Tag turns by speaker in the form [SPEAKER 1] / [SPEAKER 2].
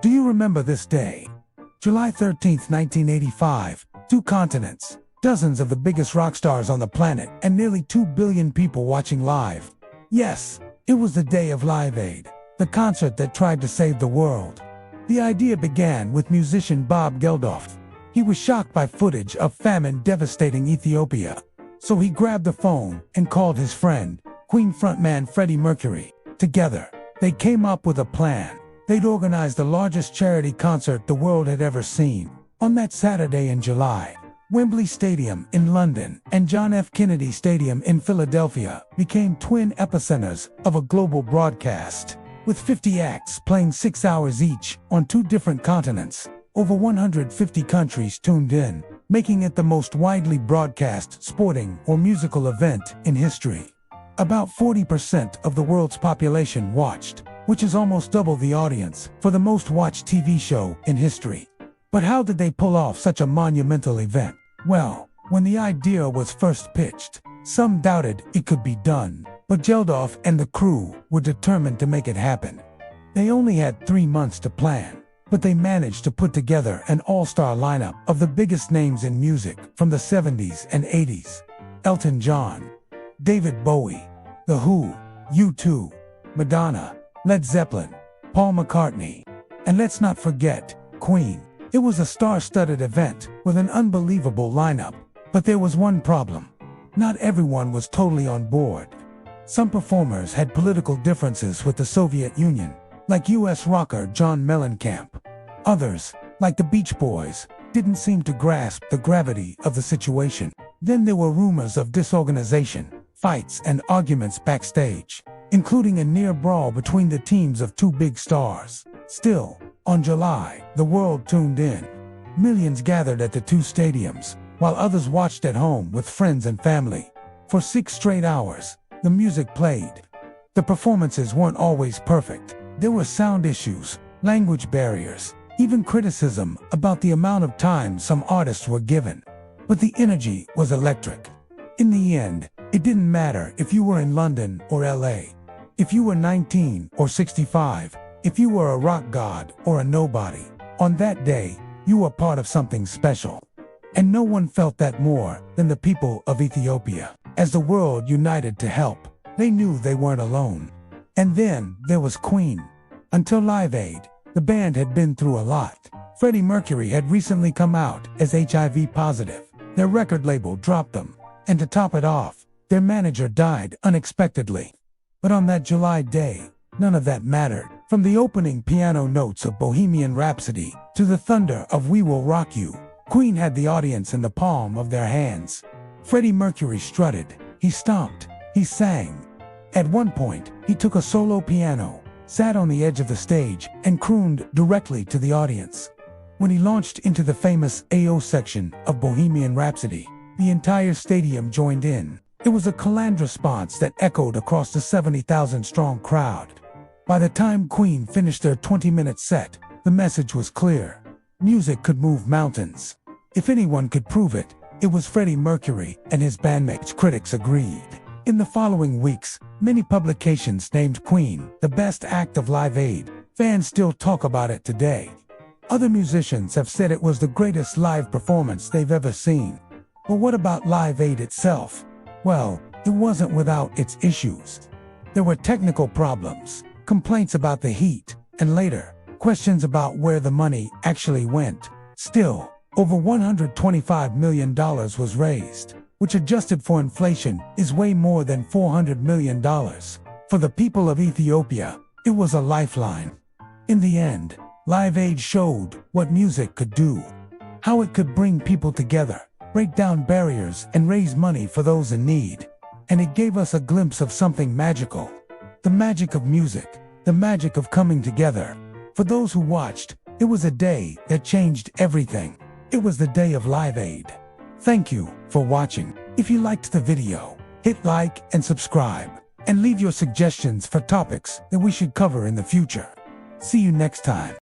[SPEAKER 1] Do you remember this day? July 13th, 1985, two continents, dozens of the biggest rock stars on the planet, and nearly 2 billion people watching live. Yes, it was the day of Live Aid, the concert that tried to save the world. The idea began with musician Bob Geldof. He was shocked by footage of famine devastating Ethiopia. So he grabbed the phone and called his friend, Queen frontman Freddie Mercury. Together, they came up with a plan. They'd organize the largest charity concert the world had ever seen. On that Saturday in July, Wembley Stadium in London and John F. Kennedy Stadium in Philadelphia became twin epicenters of a global broadcast. With 50 acts playing 6 hours each on 2 different continents, over 150 countries tuned in, making it the most widely broadcast sporting or musical event in history. About 40% of the world's population watched, which is almost double the audience for the most watched TV show in history. But how did they pull off such a monumental event? Well, when the idea was first pitched, some doubted it could be done, but Geldof and the crew were determined to make it happen. They only had 3 months to plan, but they managed to put together an all-star lineup of the biggest names in music from the 70s and 80s. Elton John, David Bowie, The Who, U2, Madonna, Led Zeppelin, Paul McCartney, and let's not forget, Queen. It was a star-studded event with an unbelievable lineup, but there was one problem. Not everyone was totally on board. Some performers had political differences with the Soviet Union, like US rocker John Mellencamp. Others, like the Beach Boys, didn't seem to grasp the gravity of the situation. Then there were rumors of disorganization, fights and arguments backstage, including a near brawl between the teams of 2 big stars. Still, on July, the world tuned in. Millions gathered at the 2 stadiums, while others watched at home with friends and family. For 6 straight hours, the music played. The performances weren't always perfect. There were sound issues, language barriers, even criticism about the amount of time some artists were given. But the energy was electric. In the end, it didn't matter if you were in London or LA, if you were 19 or 65, if you were a rock god or a nobody. On that day, you were part of something special. And no one felt that more than the people of Ethiopia. As the world united to help, they knew they weren't alone. And then there was Queen. Until Live Aid, the band had been through a lot. Freddie Mercury had recently come out as HIV positive. Their record label dropped them. And to top it off, their manager died unexpectedly. But on that July day, none of that mattered. From the opening piano notes of Bohemian Rhapsody to the thunder of We Will Rock You, Queen had the audience in the palm of their hands. Freddie Mercury strutted, he stomped, he sang. At one point, he took a solo piano, sat on the edge of the stage, and crooned directly to the audience. When he launched into the famous AO section of Bohemian Rhapsody, the entire stadium joined in. It was a caland response that echoed across the 70,000-strong crowd. By the time Queen finished their 20-minute set, the message was clear. Music could move mountains. If anyone could prove it, it was Freddie Mercury and his bandmates. Critics agreed. In the following weeks, many publications named Queen the best act of Live Aid. Fans still talk about it today. Other musicians have said it was the greatest live performance they've ever seen. But what about Live Aid itself? Well, it wasn't without its issues. There were technical problems, complaints about the heat, and later, questions about where the money actually went. Still, over $125 million was raised, which adjusted for inflation is way more than $400 million. For the people of Ethiopia, it was a lifeline. In the end, Live Aid showed what music could do, how it could bring people together, break down barriers, and raise money for those in need. And it gave us a glimpse of something magical. The magic of music, the magic of coming together. For those who watched, it was a day that changed everything. It was the day of Live Aid. Thank you for watching. If you liked the video, hit like and subscribe, and leave your suggestions for topics that we should cover in the future. See you next time.